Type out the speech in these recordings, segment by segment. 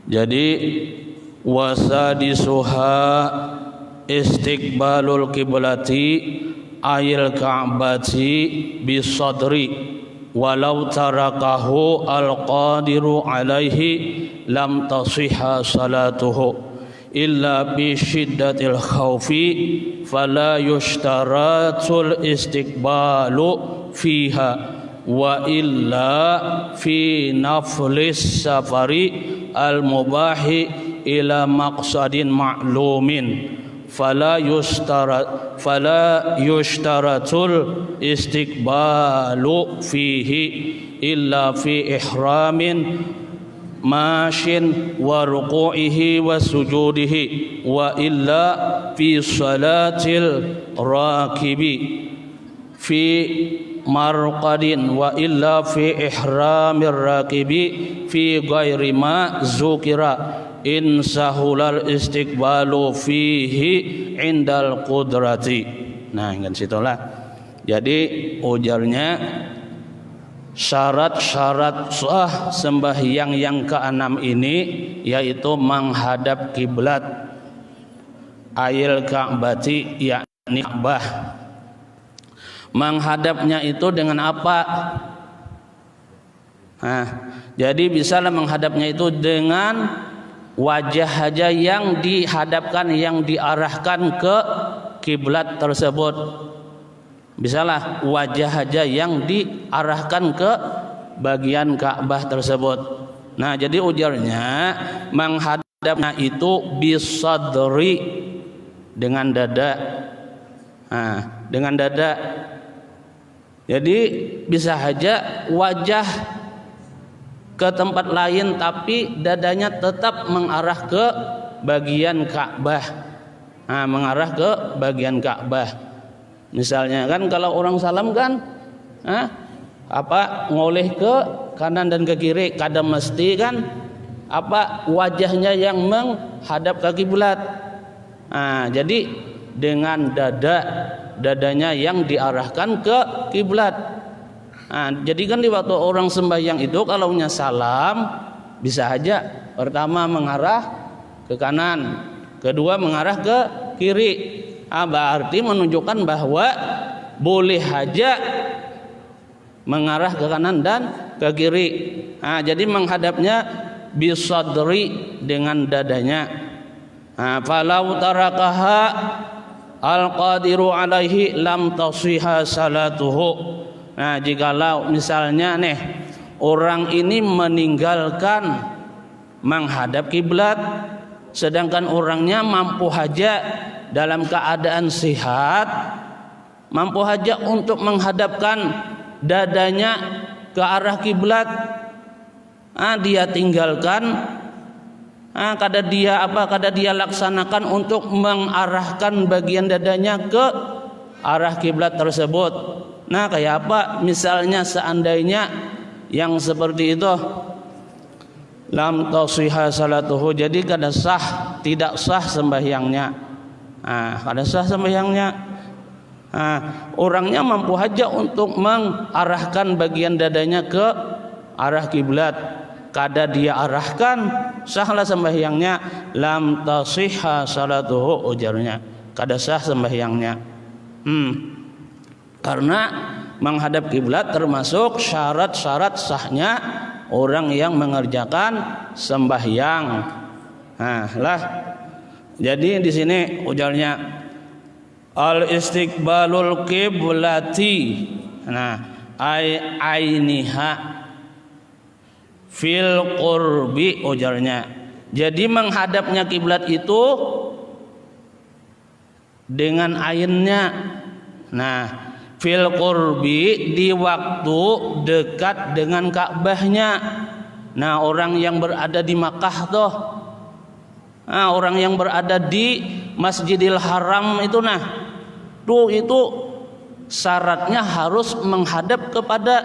Jadi wasadisuha istiqbalul kiblati ayil ka'bati bisadri walau tarakahu al-qadiru alaihi lam tasihha salatuhu illa bi syiddatil khawfi fala yushtaratul istiqbalu fiha wa illa fi naflis safari al-mubahi ila maqsadin ma'lumin fala yushtaratul istiqbalu fihi illa fi ihramin mashin wa ruku'ihi wa sujudihi wa illa fi salatil rakibi fi marqadin wa illa fi ihramir rakibi fi ghairi ma zukira in sahulal istiqbalu fihi indal qudrati. Nah, kan situlah. Jadi ujarnya syarat-syarat sah sembahyang yang keenam ini yaitu menghadap kiblat ayil ka'bati yakni Ka'bah. Menghadapnya itu dengan apa? Nah, jadi bisalah menghadapnya itu dengan wajah saja yang dihadapkan, yang diarahkan ke kiblat tersebut. Bisalah wajah saja yang diarahkan ke bagian Ka'bah tersebut. Nah, jadi ujarnya menghadapnya itu bisadri dengan dada. Nah, dengan dada. Jadi bisa saja wajah ke tempat lain tapi dadanya tetap mengarah ke bagian Ka'bah. Nah, mengarah ke bagian Ka'bah. Misalnya kan kalau orang salam kan ngoleh ke kanan dan ke kiri, kadang mesti kan wajahnya yang menghadap ke kiblat. Nah, jadi dengan dadanya yang diarahkan ke kiblat. Nah, jadi kan di waktu orang sembahyang itu kalau salam bisa aja pertama mengarah ke kanan, kedua mengarah ke kiri. Berarti menunjukkan bahwa boleh aja mengarah ke kanan dan ke kiri. Nah, jadi menghadapnya bisadri dengan dadanya. Falau tarakaha al-qadiru alaihi lam tasihha salatuhu. Nah, jikalau misalnya orang ini meninggalkan menghadap kiblat sedangkan orangnya mampu saja dalam keadaan sehat, mampu saja untuk menghadapkan dadanya ke arah kiblat, dia tinggalkan, kada dia laksanakan untuk mengarahkan bagian dadanya ke arah kiblat tersebut. Nah, kayak apa? Misalnya seandainya yang seperti itu lam tasihha salatuhu, jadi kada sah, tidak sah sembahyangnya. Kada sah sembahyangnya. Orangnya mampu saja untuk mengarahkan bagian dadanya ke arah kiblat, kada dia arahkan, sahlah sembahyangnya. Lam tasihha salatuhu, ujarnya kada sah sembahyangnya. Karena menghadap kiblat termasuk syarat-syarat sahnya orang yang mengerjakan sembahyang. Jadi di sini ujarnya al istiqbalul kiblati. Ainiha fil qurbi, ujarnya. Jadi menghadapnya kiblat itu dengan ainnya. Fil qurbi, di waktu dekat dengan Ka'bahnya. Orang yang berada di Makkah orang yang berada di Masjidil Haram itu itu syaratnya harus menghadap kepada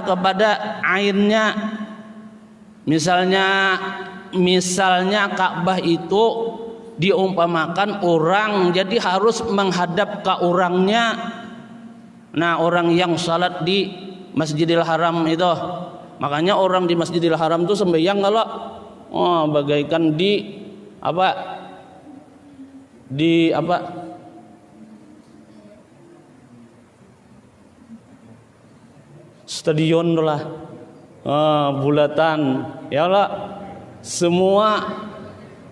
kepada ainnya. Misalnya Ka'bah itu diumpamakan orang, jadi harus menghadap ke orangnya. Orang yang salat di Masjidil Haram itu Makanya orang di Masjidil Haram tuh sembahyang kalau bagaikan di stadion lah, bulatan ya Allah, semua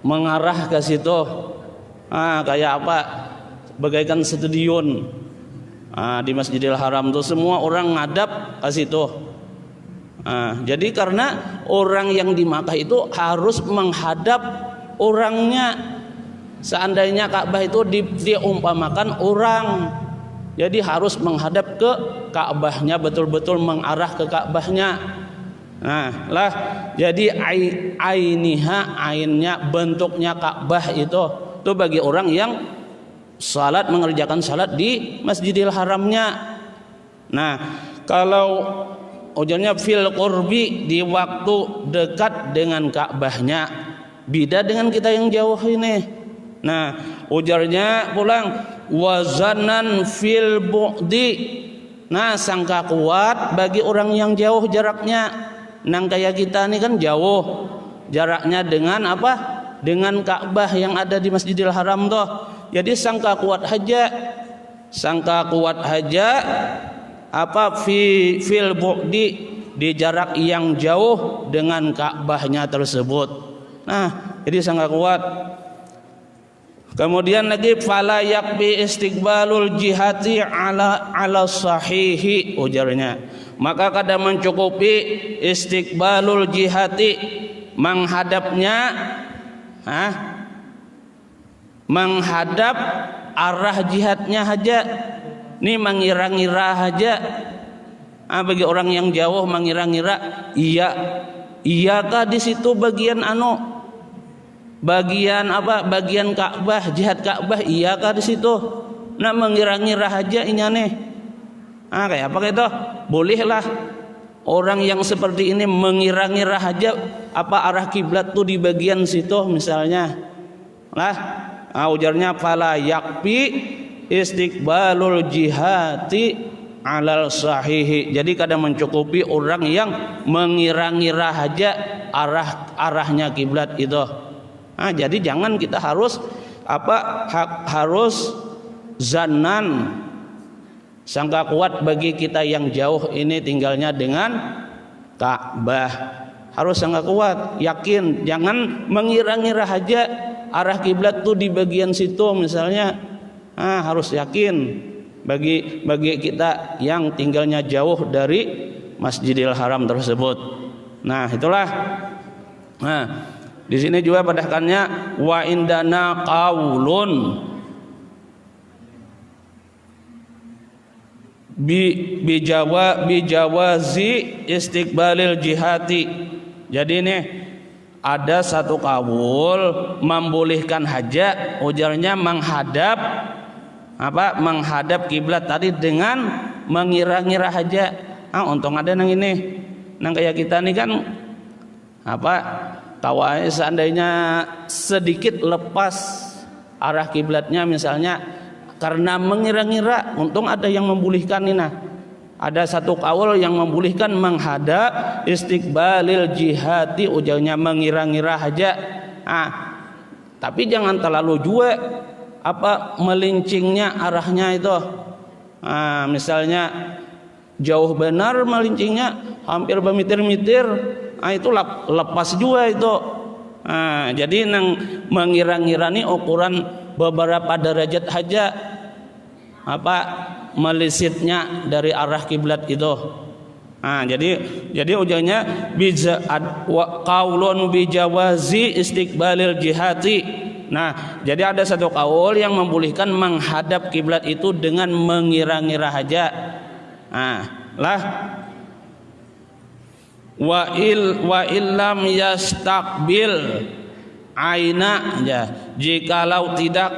mengarah ke situ. Kayak bagaikan stadion. Di Masjidil Haram tuh semua orang ngadap ke situ. Jadi karena orang yang di Makkah itu harus menghadap orangnya. Seandainya Ka'bah itu diumpamakan orang, jadi harus menghadap ke Ka'bahnya, betul-betul mengarah ke Ka'bahnya. Jadi ainnya bentuknya Ka'bah itu bagi orang yang mengerjakan salat di Masjidil Haramnya. Kalau ujarnya fil qurbi, di waktu dekat dengan Ka'bahnya, beda dengan kita yang jauh ini. Ujarnya pulang wazanan fil bu'di. Sangka kuat bagi orang yang jauh jaraknya. Kayak kita ini kan jauh jaraknya dengan dengan Ka'bah yang ada di Masjidil Haram tuh. Jadi sangka kuat aja fil bu'di, di jarak yang jauh dengan Ka'bahnya tersebut. Jadi sangka kuat. Kemudian lagi fala yakbi istiqbalul jihati ala sahihi, ujarnya. Maka kada mencukupi istiqbalul jihati, menghadap arah jihadnya aja. Ini mengira-ngira aja. Bagi orang yang jauh mengira-ngira, iyakah di situ bagian bagian Ka'bah, jihad Ka'bah, iyakah di situ? Mengira-ngira aja inyane. Kayak apa itu? Bolehlah orang yang seperti ini mengira-ngira aja arah kiblat tuh di bagian situ misalnya. Ujarnya fala yakfi istiqbalul jihati alal sahihi. Jadi kadang mencukupi orang yang mengira-ngira aja arahnya kiblat itu. Jadi jangan kita harus zannan, sangka kuat bagi kita yang jauh ini tinggalnya dengan Ka'bah. Harus sangka kuat, yakin, jangan mengira-ngira aja arah kiblat tuh di bagian situ misalnya. Harus yakin bagi kita yang tinggalnya jauh dari Masjidil Haram tersebut. Itulah. Di sini juga padahkannya wa indana qaulun bijawazi istiqbalil jihati. Jadi ini ada satu kaul membolehkan haja, ujarnya menghadap kiblat tadi dengan mengira-ngira haja. Untung ada nang ini. Kayak kita nih kan tawai seandainya sedikit lepas arah kiblatnya misalnya karena mengira-ngira, untung ada yang membolehkan ini. Ada satu kaul yang membolehkan menghadap istiqbalil jihati, ujarnya mengira-ngira aja. Tapi jangan terlalu juga melincingnya arahnya itu. Misalnya jauh benar melincingnya, hampir bermitir-mitir, itu lepas juga itu. Jadi mengira-ngira nih ukuran beberapa derajat aja melisitnya dari arah kiblat itu. Jadi ujungnya qaulun bijawazi istiqbalil jihati. Jadi ada satu kaul yang membolehkan menghadap kiblat itu dengan mengira-ngira aja. Wa illam yastaqbil aina, jikalau tidak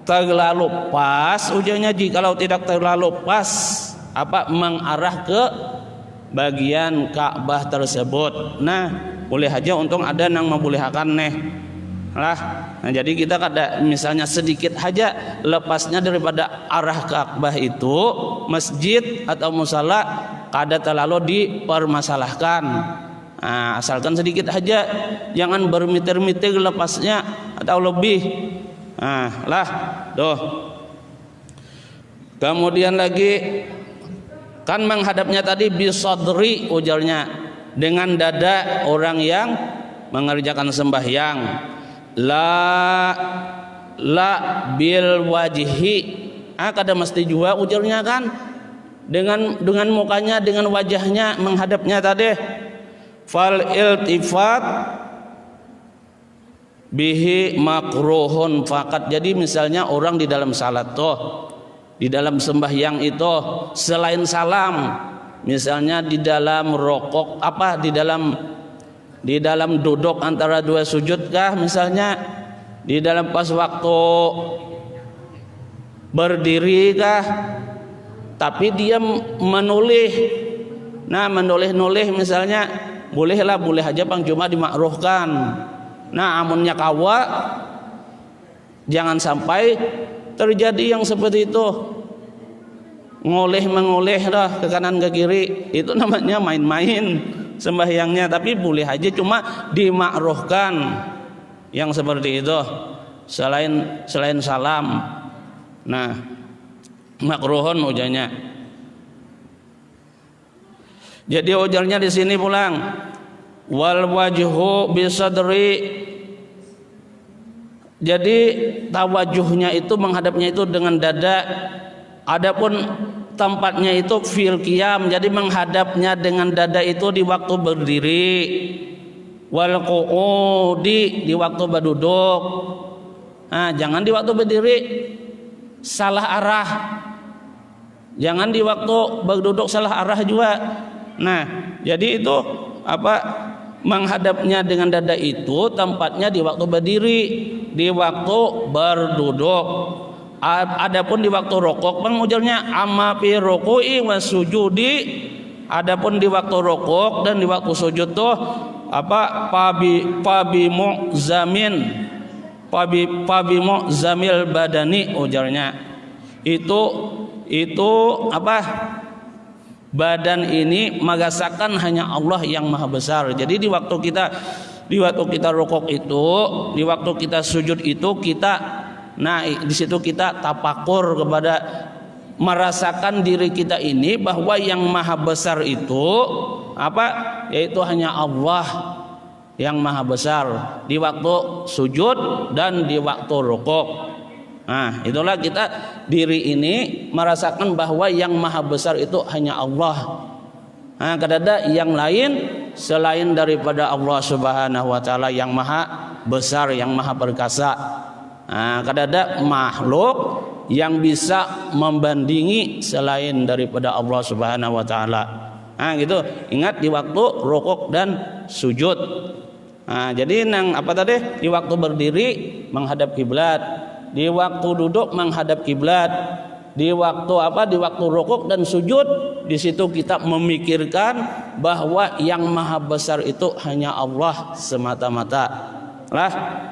terlalu pas, ujarnya jikalau tidak terlalu pas mengarah ke bagian Ka'bah tersebut. Boleh aja, untung ada yang membolehkan jadi kita misalnya sedikit aja lepasnya daripada arah Ka'bah itu, masjid atau musala kada terlalu dipermasalahkan. Nah, asalkan sedikit aja, jangan bermeter-meter lepasnya atau lebih. Nah, lah, tuh. Kemudian lagi kan menghadapnya tadi bisadri ujarnya, dengan dada orang yang mengerjakan sembahyang. La bil wajhi. Kada mesti juga ujarnya kan dengan mukanya, dengan wajahnya menghadapnya tadi. Fal iltifat bihi makruhun fakat. Jadi misalnya orang di dalam salat tuh, di dalam sembahyang itu selain salam, misalnya di dalam rokok di dalam duduk antara dua sujud kah, misalnya di dalam pas waktu berdiri kah, tapi dia menoleh. Nah, menoleh misalnya boleh aja bang, cuma dimakruhkan. Nah, amunnya kawa jangan sampai terjadi yang seperti itu, mengoleh dah ke kanan ke kiri, itu namanya main-main sembahyangnya. Tapi boleh aja, cuma dimakruhkan yang seperti itu selain salam. Nah, makruhun ujarnya. Jadi ujarnya di sini pulang, wal wajhu bisadri. Jadi tawajuhnya itu, menghadapnya itu dengan dada. Adapun tempatnya itu fil qiyam, jadi menghadapnya dengan dada itu di waktu berdiri. Wal qu'udi, di waktu berduduk. Nah, jangan di waktu berdiri salah arah. Jangan di waktu berduduk salah arah juga. Nah, jadi itu menghadapnya dengan dada itu tempatnya di waktu berdiri, di waktu berduduk. Adapun di waktu rokok pengujarnya amma fi ruku'i was sujudi. Adapun di waktu rokok dan di waktu sujud tuh pabi mu'zamil badani ujarnya. Itu badan ini mengasakan hanya Allah yang maha besar. Jadi di waktu kita rukuk itu, di waktu kita sujud itu, di situ kita tapakur kepada, merasakan diri kita ini bahwa yang maha besar itu yaitu hanya Allah yang maha besar di waktu sujud dan di waktu rukuk. Nah, itulah kita diri ini merasakan bahwa yang maha besar itu hanya Allah. Nah, kadada yang lain selain daripada Allah Subhanahu wa taala yang maha besar, yang maha perkasa. Nah, kadada makhluk yang bisa membandingi selain daripada Allah Subhanahu wa taala. Nah, gitu. Ingat di waktu rukuk dan sujud. Nah, jadi di waktu berdiri menghadap kiblat, di waktu duduk menghadap kiblat, di waktu rukuk dan sujud, di situ kita memikirkan bahwa yang maha besar itu hanya Allah semata-mata.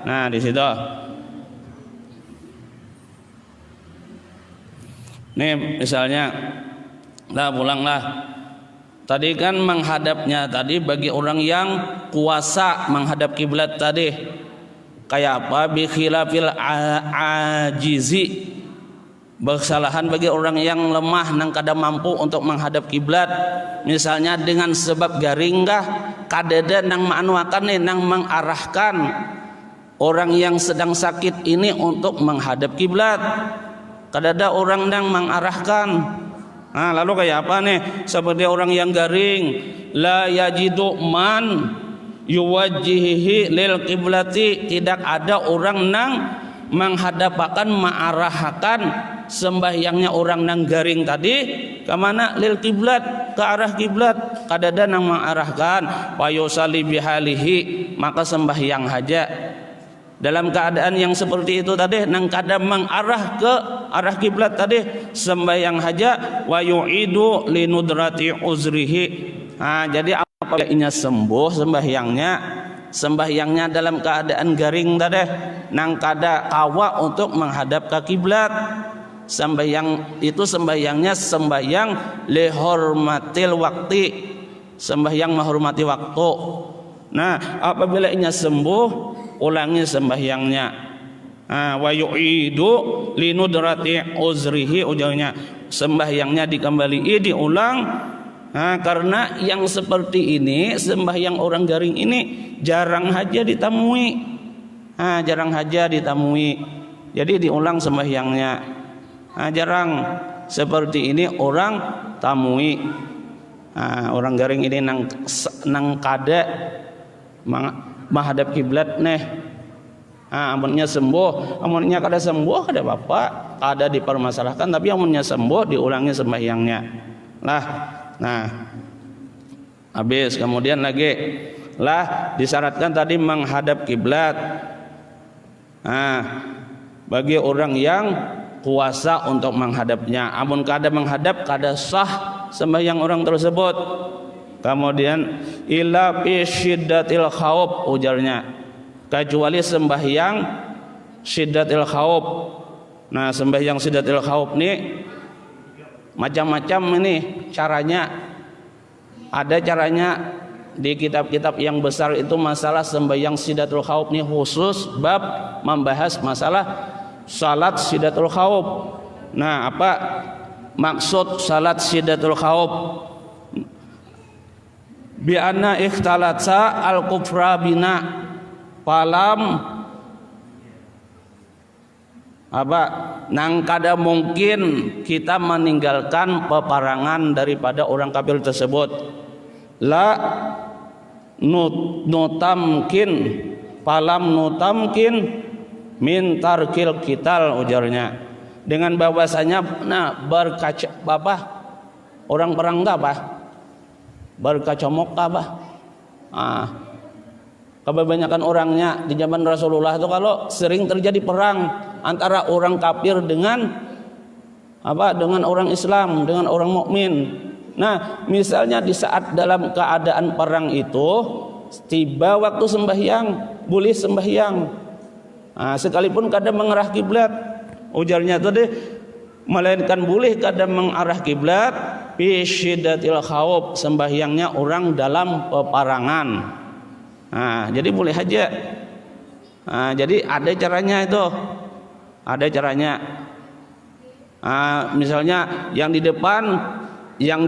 Nah, di situ. Nih misalnya, pulanglah. Tadi kan menghadapnya tadi bagi orang yang kuasa menghadap kiblat tadi. Kayak apa? Bi khilafil ajizi. Kesalahan bagi orang yang lemah nang kada mampu untuk menghadap kiblat. Misalnya dengan sebab garing kah, kadada nang maanuakan nang mengarahkan orang yang sedang sakit ini untuk menghadap kiblat. Kadada orang nang mengarahkan. Nah, lalu kayak apa nih? Seperti orang yang garing, la yajidu man yuwajjihi lil qiblati, tidak ada orang nang menghadapkan, mengarahkan sembahyangnya orang nang garing tadi ke mana? Lil qiblat, ke arah kiblat. Kadada nang mengarahkan, wa yusalli bihalihi, maka sembahyang haja dalam keadaan yang seperti itu tadi, nang kada mengarah ke arah kiblat tadi, sembahyang haja. Wa yu'idu linudrati uzrihi. Nah, jadi apabila inya sembuh sembahyangnya dalam keadaan garing tadi, nang kada kawa untuk menghadap ke kiblat. sembahyang itu sembahyangnya sembahyang lihormatil waktu, sembahyang menghormati waktu. Nah, apabila ia sembuh, ulangi sembahyangnya. Wa yu'idu linudrati uzrihi, ujarnya sembahyangnya dikembali diulang. Karena yang seperti ini, sembahyang orang garing ini jarang saja ditemui. Jarang saja ditemui. Jadi diulang sembahyangnya. Jarang seperti ini orang tamui. Orang garing ini nang kada menghadap kiblat neh. Amunnya sembuh, amunnya kada sembuh kada apa-apa, kada dipermasalahkan, tapi amunnya sembuh diulangi sembahyangnya. Nah, habis kemudian lagi disyaratkan tadi menghadap kiblat. Bagi orang yang kuasa untuk menghadapnya, amun kada menghadap kada sah sembahyang orang tersebut. Kemudian illa fi syiddatil khauf, ujarnya kecuali sembahyang syiddatil khauf. Nah, sembahyang syiddatil khauf ini macam-macam ini caranya. Ada caranya di kitab-kitab yang besar itu masalah sembahyang syiddatul khauf ini khusus bab membahas masalah salat syiddatul khauf. Nah, apa maksud salat syiddatul khauf? Bi anna ikhtalatsa al-kufra bina, palam apa nang kada mungkin kita meninggalkan peperangan daripada orang kafir tersebut. La nutamkin, palam nutamkin min tarkil kital, ujarnya dengan bahwasanya berkaca apa orang perang apa berkacamuk apa kebanyakan orangnya di zaman Rasulullah itu kalau sering terjadi perang antara orang kafir dengan orang Islam, dengan orang mukmin. Nah, misalnya di saat dalam keadaan perang itu tiba waktu sembahyang, boleh sembahyang. Sekalipun kadang mengarah kiblat, ujarnya tadi melainkan boleh kadang mengarah kiblat fi syiddatil khauf, sembahyangnya orang dalam peperangan. Jadi boleh aja. Jadi ada caranya itu. Ada caranya. Misalnya yang di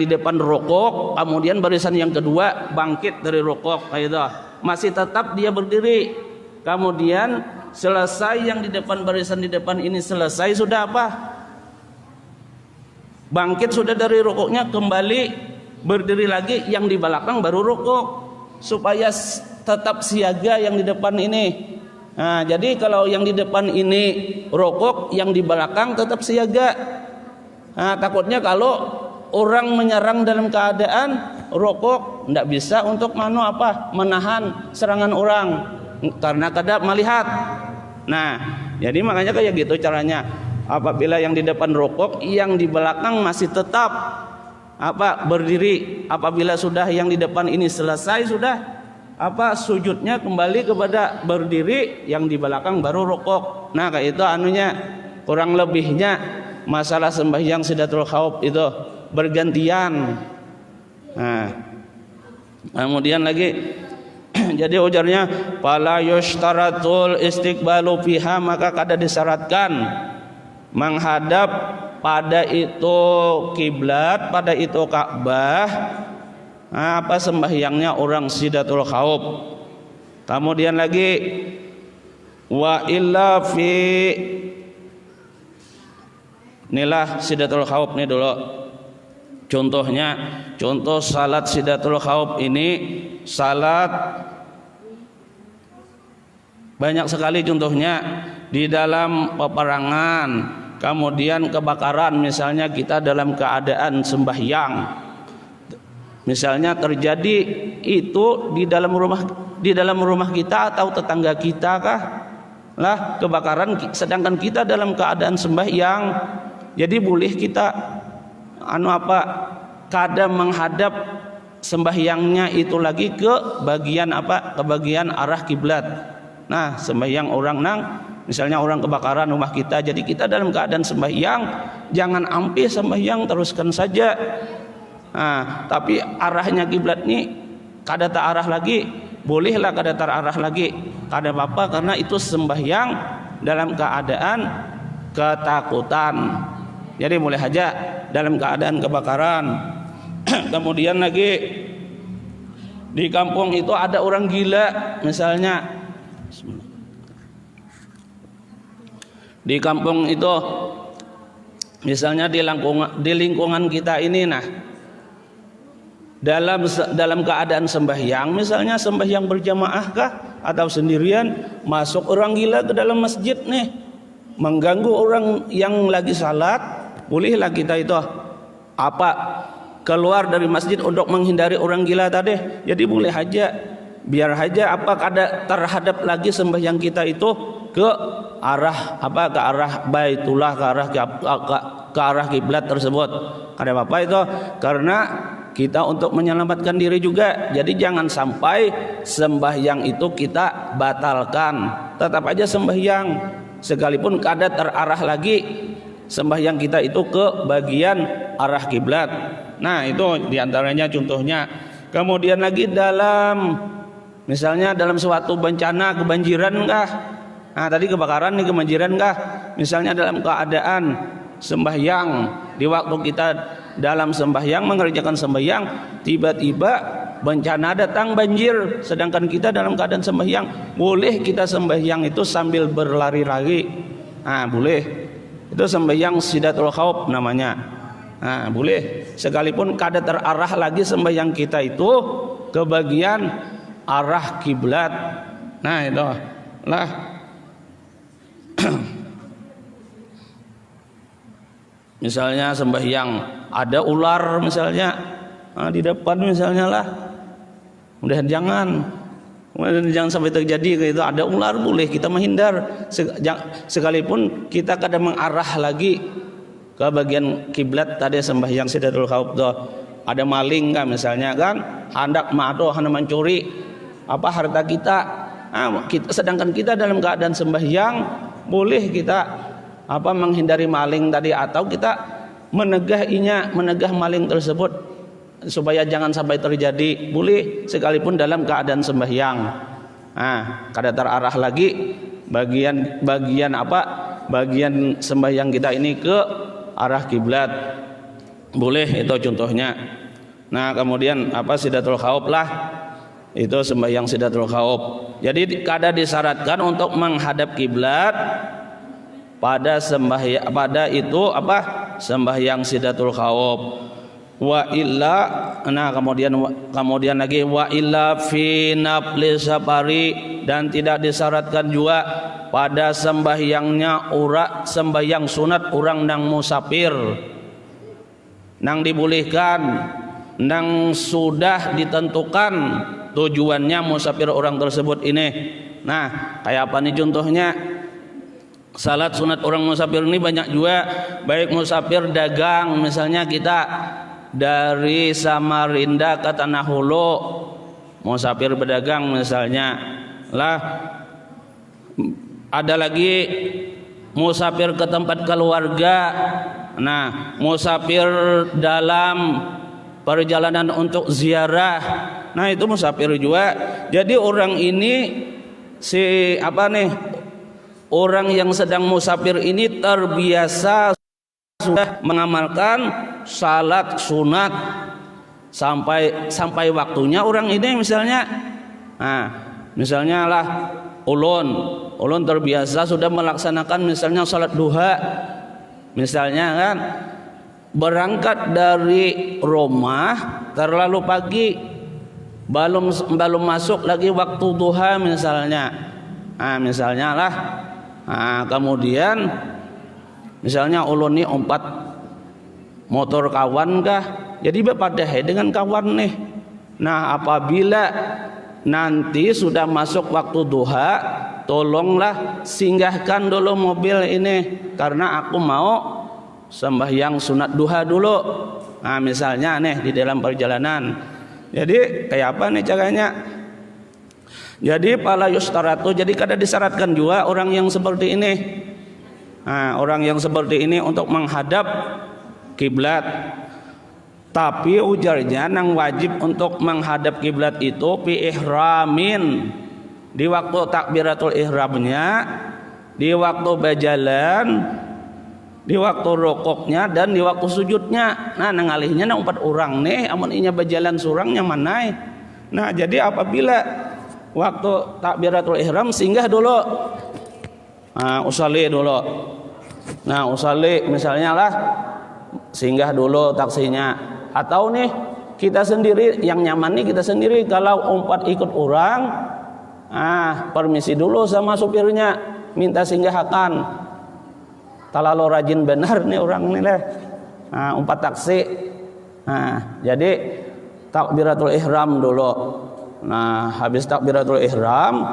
depan rukuk, kemudian barisan yang kedua bangkit dari rukuk kayak itu. Masih tetap dia berdiri. Kemudian selesai yang di depan, barisan di depan ini selesai, sudah apa? Bangkit sudah dari rukuknya, kembali berdiri lagi, yang di belakang baru rukuk, supaya tetap siaga yang di depan ini. Jadi kalau yang di depan ini rukuk, yang di belakang tetap siaga. Takutnya kalau orang menyerang dalam keadaan rukuk, tidak bisa untuk menahan serangan orang karena kada melihat. Nah, jadi makanya kayak gitu caranya. Apabila yang di depan rukuk, yang di belakang masih tetap berdiri. Apabila sudah yang di depan ini selesai, sudah sujudnya kembali kepada berdiri, yang di belakang baru rukuk. Nah, kayak itu kurang lebihnya masalah sembahyang syiddatul khauf itu bergantian. Nah, kemudian lagi jadi ujarnya fala yushtaratul istiqbalu fiha, maka kada disyaratkan menghadap pada itu kiblat, pada itu Ka'bah sembahyangnya orang syiddatul khauf. Kemudian lagi wa illa fi, inilah syiddatul khauf ini dulu contohnya. Contoh salat syiddatul khauf ini, salat banyak sekali contohnya di dalam peperangan, kemudian kebakaran. Misalnya kita dalam keadaan sembahyang, misalnya terjadi itu di dalam rumah kita atau tetangga kita kebakaran, sedangkan kita dalam keadaan sembahyang. Jadi boleh kita kadang menghadap sembahyangnya itu lagi ke bagian ke bagian arah kiblat. Nah, sembahyang orang Misalnya orang kebakaran rumah kita, jadi kita dalam keadaan sembahyang, jangan ampe sembahyang, teruskan saja. Nah, tapi arahnya kiblat nih kada tak arah lagi, bolehlah kada terarah lagi, kada apa-apa, karena itu sembahyang dalam keadaan ketakutan. Jadi boleh aja dalam keadaan kebakaran. Kemudian lagi di kampung itu ada orang gila misalnya. Di kampung itu misalnya di lingkungan kita ini, nah dalam keadaan sembahyang, misalnya sembahyang berjamaah kah atau sendirian, masuk orang gila ke dalam masjid nih, mengganggu orang yang lagi salat, bolehlah kita itu apa keluar dari masjid untuk menghindari orang gila tadi. Jadi boleh aja, biar aja apa kada terhadap lagi sembahyang kita itu ke arah apa, ke arah Baitullah, ke arah kiblat tersebut. Ada apa itu? Karena kita untuk menyelamatkan diri juga. Jadi jangan sampai sembahyang itu kita batalkan. Tetap aja sembahyang, sekalipun kada terarah lagi sembahyang kita itu ke bagian arah kiblat. Nah, itu diantaranya contohnya. Kemudian lagi misalnya dalam suatu bencana, kebanjiran kah? Nah, tadi kebakaran nih, kebanjiran kah? Misalnya dalam keadaan sembahyang, di waktu kita dalam sembahyang, mengerjakan sembahyang, tiba-tiba bencana datang, banjir, sedangkan kita dalam keadaan sembahyang, boleh kita sembahyang itu sambil berlari-lari. Nah, boleh. Itu sembahyang sidatul khauf namanya. Nah, boleh. Sekalipun kada terarah lagi sembahyang kita itu ke bagian arah kiblat. Nah, itu lah. Misalnya sembahyang ada ular misalnya, nah, di depan misalnya lah, udah jangan sampai terjadi itu ada ular, boleh kita menghindar, sekalipun kita kadang mengarah lagi ke bagian kiblat tadi sembahyang sidatul khauf tuh. Ada maling kan misalnya kan, hendak mencuri apa harta kita. Nah, sedangkan kita dalam keadaan sembahyang, boleh kita apa menghindari maling tadi, atau kita menegah maling tersebut supaya jangan sampai terjadi, boleh sekalipun dalam keadaan sembahyang. Nah, kada terarah lagi bagian sembahyang kita ini ke arah kiblat, boleh, itu contohnya. Nah, kemudian apa sidatul khauf lah, itu sembahyang sidatul khauf. Jadi kada disyaratkan untuk menghadap kiblat pada sembahyang sidatul khauf. Wa illa, nah kemudian lagi wa illa fi nafli safari, dan tidak disyaratkan juga pada sembahyangnya sembahyang sunat orang nang musafir, nang dibolehkan, nang sudah ditentukan tujuannya musafir orang tersebut ini. Nah, kayak apa nih contohnya? Salat sunat orang musafir ini banyak juga, baik musafir dagang, misalnya kita dari Samarinda ke Tanah Hulu, musafir berdagang misalnya lah. Ada lagi musafir ke tempat keluarga. Nah, musafir dalam perjalanan untuk ziarah, nah itu musafir juga. Jadi orang ini orang yang sedang musafir ini terbiasa sudah mengamalkan salat sunat sampai waktunya orang ini misalnya. Nah, misalnya lah ulun terbiasa sudah melaksanakan misalnya salat duha, misalnya kan, berangkat dari rumah terlalu pagi, belum masuk lagi waktu duha misalnya. Nah, misalnya lah, nah, kemudian misalnya ulun nih umpat motor kawan kah, jadi berpadahe dengan kawan nih. Nah, apabila nanti sudah masuk waktu duha, tolonglah singgahkan dulu mobil ini, karena aku mau sembahyang sunat duha dulu. Nah, misalnya nih di dalam perjalanan. Jadi kayak apa nih caranya? Jadi pala yustaratu, jadi kada disyaratkan juga orang yang seperti ini. Nah, orang yang seperti ini untuk menghadap kiblat. Tapi ujarnya nang wajib untuk menghadap kiblat itu fi ihramin, di waktu takbiratul ihramnya, di waktu berjalan, di waktu rokoknya, dan di waktu sujudnya. Nah, nangalihnya nang 4 orang nih, amun inya berjalan surangnya manai. Nah, jadi apabila waktu takbiratul ihram singgah dulu, usalli dulu. Nah, usalli misalnya lah, singgah dulu taksinya. Atau nih kita sendiri, yang nyaman nih kita sendiri. Kalau 4 ikut orang, permisi dulu sama supirnya, minta singgahakan. Terlalu rajin benar nih orang nih lah. 4 taksi. Jadi takbiratul ihram dulu. Nah, habis takbiratul ihram,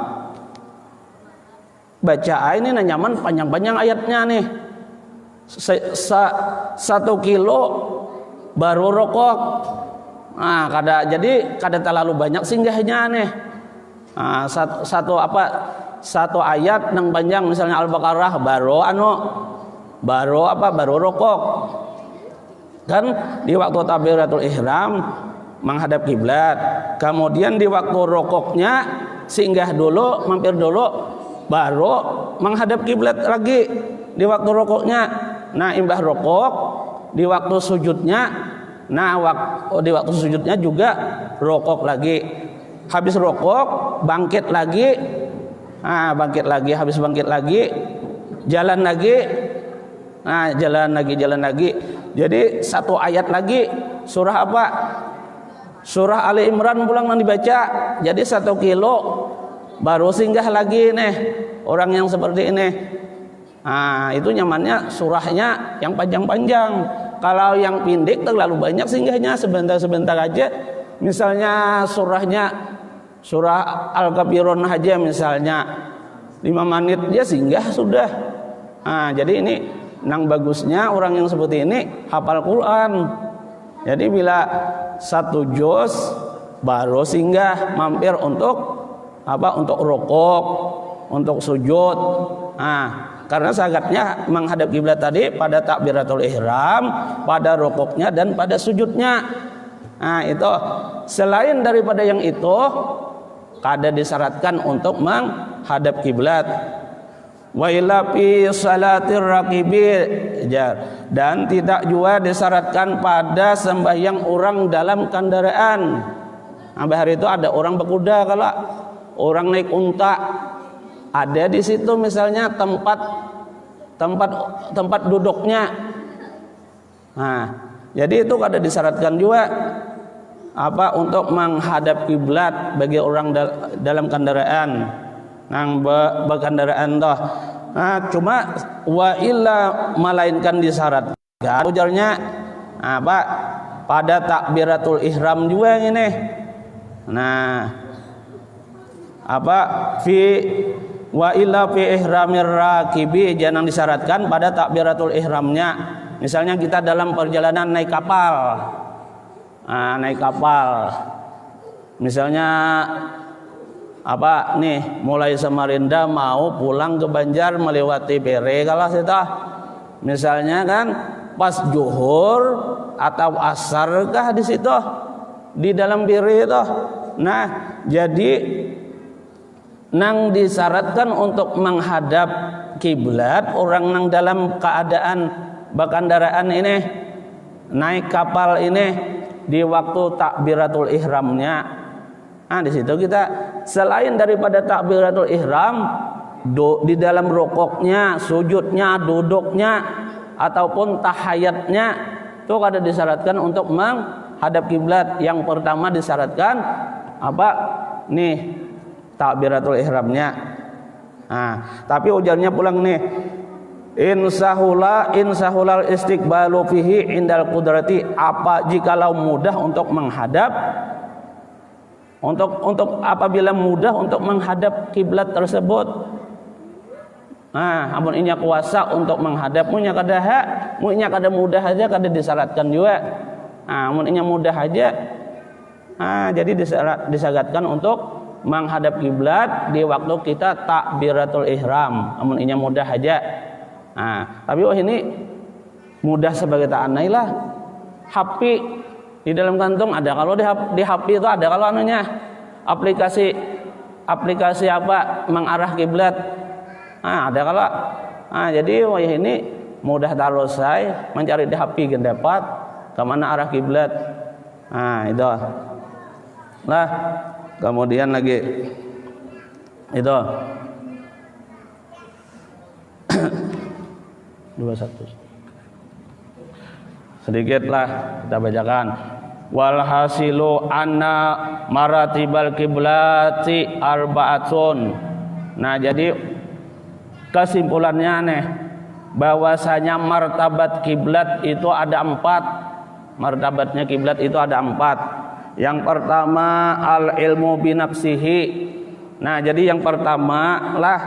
baca ini nyaman panjang-panjang ayatnya nih. 1 kilo baru rokok. Jadi kada terlalu banyak singgahnya nih. Satu ayat nang panjang, misalnya Al-Baqarah baru rokok. Dan di waktu takbiratul ihram menghadap kiblat. Kemudian di waktu rokoknya singgah dulu, mampir dulu, baru menghadap kiblat lagi di waktu rokoknya. Nah, imbah rokok di waktu sujudnya, di waktu sujudnya juga rokok lagi. Habis rokok bangkit lagi, habis bangkit lagi jalan lagi, jalan lagi. Jadi 1 ayat lagi, surah apa? Surah Ali Imran pulang yang dibaca. Jadi 1 kilo baru singgah lagi nih orang yang seperti ini. Itu nyamannya surahnya yang panjang-panjang. Kalau yang pendek terlalu banyak singgahnya, sebentar-sebentar aja. Misalnya surah Al-Kafirun aja misalnya 5 menit dia singgah sudah. Jadi ini nang bagusnya orang yang seperti ini hafal Quran. Jadi bila 1 juz baru singgah mampir untuk untuk rukuk, untuk sujud. Karena sangatnya menghadap kiblat tadi pada takbiratul ihram, pada rukuknya dan pada sujudnya. Itu selain daripada yang itu kada disyaratkan untuk menghadap kiblat. Wa illa fi salatir raqibi, dan tidak juga disyaratkan pada sembahyang orang dalam kendaraan. Hari itu ada orang berkuda, kalau orang naik unta, ada di situ misalnya tempat duduknya. Jadi itu kada disyaratkan juga untuk menghadap kiblat bagi orang dalam kendaraan, nang berkendaraan toh. Cuma wa illa melainkan disyaratkan ujarnya pada takbiratul ihram juga ini. Wa illa fi ihramir rakibi, jangan disyaratkan pada takbiratul ihramnya. Misalnya kita dalam perjalanan naik kapal. Naik kapal. Misalnya mulai Samarinda mau pulang ke Banjar melewati Pere kalau situ. Misalnya kan pas zuhur atau asar kah di situ di dalam Pere itu. Nah, jadi nang disyaratkan untuk menghadap kiblat orang nang dalam keadaan berkendaraan ini, naik kapal ini di waktu takbiratul ihramnya. Di situ kita selain daripada takbiratul ihram, di dalam rukuknya, sujudnya, duduknya ataupun tahiyatnya itu kada disyaratkan untuk menghadap kiblat. Yang pertama disyaratkan takbiratul ihramnya. Tapi ujarnya pulang nih, insahulal istiqbalu fihi indal qudrati, jikalau mudah untuk menghadap, apabila mudah untuk menghadap kiblat tersebut. Amun inya kuasa untuk menghadap, munya kada mudah aja kada disyaratkan juga. Amun inya mudah aja, jadi disyaratkan untuk menghadap kiblat di waktu kita takbiratul ihram. Amun inya mudah aja. Nah, tapi ini mudah sebagai ta'anai lah. HP di dalam kantong ada, kalau di HP itu ada, kalau anunya aplikasi apa mengarah kiblat. Ada kalau. Jadi ini mudah tarosai mencari di HP kan dapat kemana arah kiblat. Itu. Nah, kemudian lagi itu 21 sedikitlah kita bacakan. Walhasilu anna maratibal kiblati arba'atun. Nah, jadi kesimpulannya nih bahwasanya martabat kiblat itu ada 4. Martabatnya kiblat itu ada 4. Yang pertama al ilmu binafsihi. Nah, jadi yang pertama lah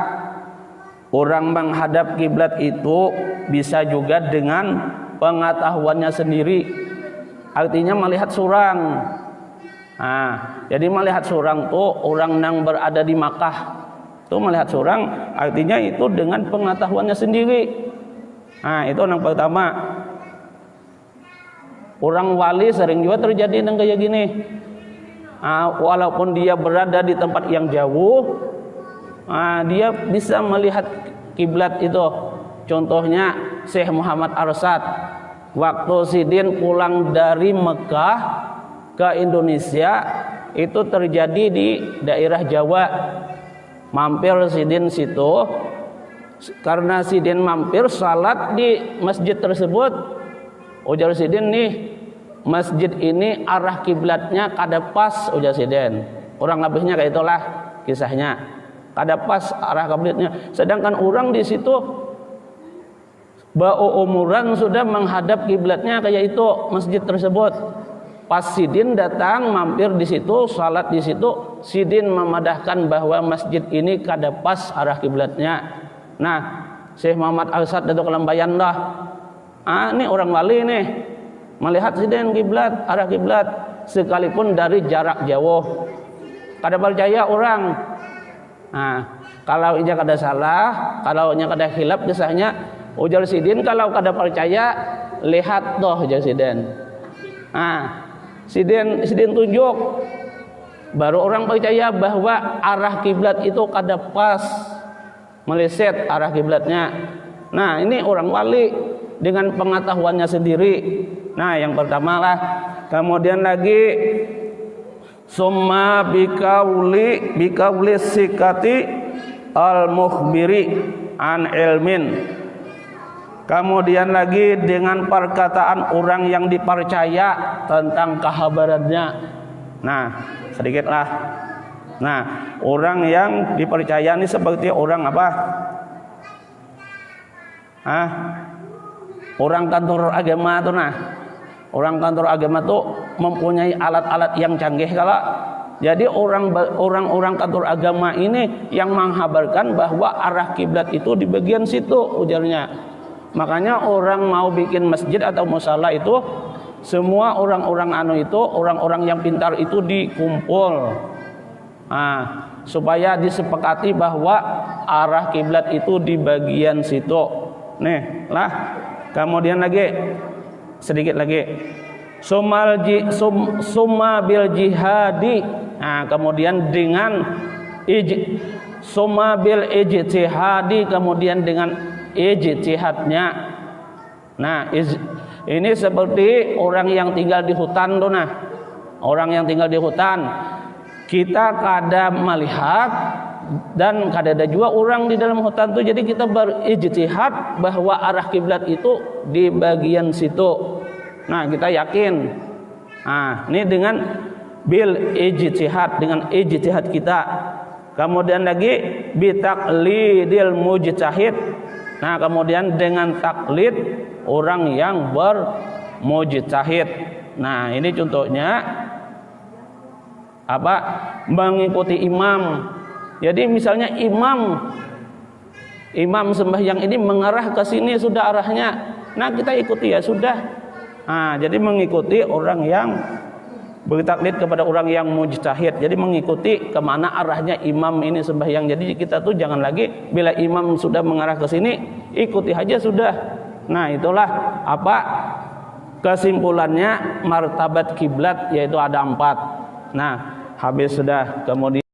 orang menghadap kiblat itu bisa juga dengan pengetahuannya sendiri. Artinya melihat surang. Jadi melihat surang tuh orang yang berada di Makkah tuh melihat surang, artinya itu dengan pengetahuannya sendiri. Itu yang pertama. Orang wali sering juga terjadi yang kayak gini. Walaupun dia berada di tempat yang jauh, dia bisa melihat kiblat itu. Contohnya Syekh Muhammad Arsad, waktu Sidin pulang dari Mekah ke Indonesia, itu terjadi di daerah Jawa. Mampir Sidin situ, karena Sidin mampir salat di masjid tersebut. Ujar Sidin, nih masjid ini arah kiblatnya kada pas, ujar Sidin. Kurang lebihnya kayak itulah kisahnya. Kada pas arah kiblatnya. Sedangkan orang di situ bau umuran sudah menghadap kiblatnya kayak itu masjid tersebut. Pas Sidin datang mampir di situ, salat di situ, Sidin memadahkan bahwa masjid ini kada pas arah kiblatnya. Nah, Syekh Muhammad Arsad Datuk Lambayan dah. Ini orang wali nih melihat Sidin kiblat, arah kiblat sekalipun dari jarak jauh. Kada percaya orang. Kalau ija kada salah, kalau nya kada khilaf kisahnya, ujar Sidin kalau kada percaya lihat doh, ujar Sidin. Sidin tunjuk, baru orang percaya bahwa arah kiblat itu kada pas, meleset arah kiblatnya. Nah, ini orang wali dengan pengetahuannya sendiri. Nah, yang pertama lah. Kemudian lagi summa bikauli sikati al mukhbiri an ilmin. Kemudian lagi dengan perkataan orang yang dipercaya tentang kahabarannya. Nah, sedikitlah. Nah, orang yang dipercaya ini seperti orang apa? Orang kantor agama tuh nah. Orang kantor agama tuh mempunyai alat-alat yang canggih kalau. Jadi orang kantor agama ini yang menghabarkan bahwa arah kiblat itu di bagian situ, ujarnya. Makanya orang mau bikin masjid atau musala itu semua orang-orang orang-orang yang pintar itu dikumpul. Supaya disepakati bahwa arah kiblat itu di bagian situ. Nih, lah. Kemudian lagi sedikit lagi. Summa bil jihadi. Kemudian dengan summa bil ijtihadi, kemudian dengan ijtihadnya. Nah, ini seperti orang yang tinggal di hutan tuh nah. Orang yang tinggal di hutan, kita kada melihat dan kada ada juga orang di dalam hutan tuh, jadi kita berijtihad bahwa arah kiblat itu di bagian situ. Nah, kita yakin. Ini dengan bil ijtihad, dengan ijtihad kita. Kemudian lagi bitaqlidil mujtahid. Nah, kemudian dengan taklid orang yang bermujtahid. Nah, ini contohnya apa? Mengikuti imam. Jadi misalnya imam sembahyang ini mengarah ke sini sudah arahnya. Nah, kita ikuti ya sudah. Jadi mengikuti orang yang bertaklid kepada orang yang mujtahid. Jadi mengikuti kemana arahnya imam ini sembahyang. Jadi kita tuh jangan lagi bila imam sudah mengarah ke sini, ikuti aja sudah. Nah, itulah apa kesimpulannya martabat kiblat, yaitu ada 4. Nah, habis sudah kemudian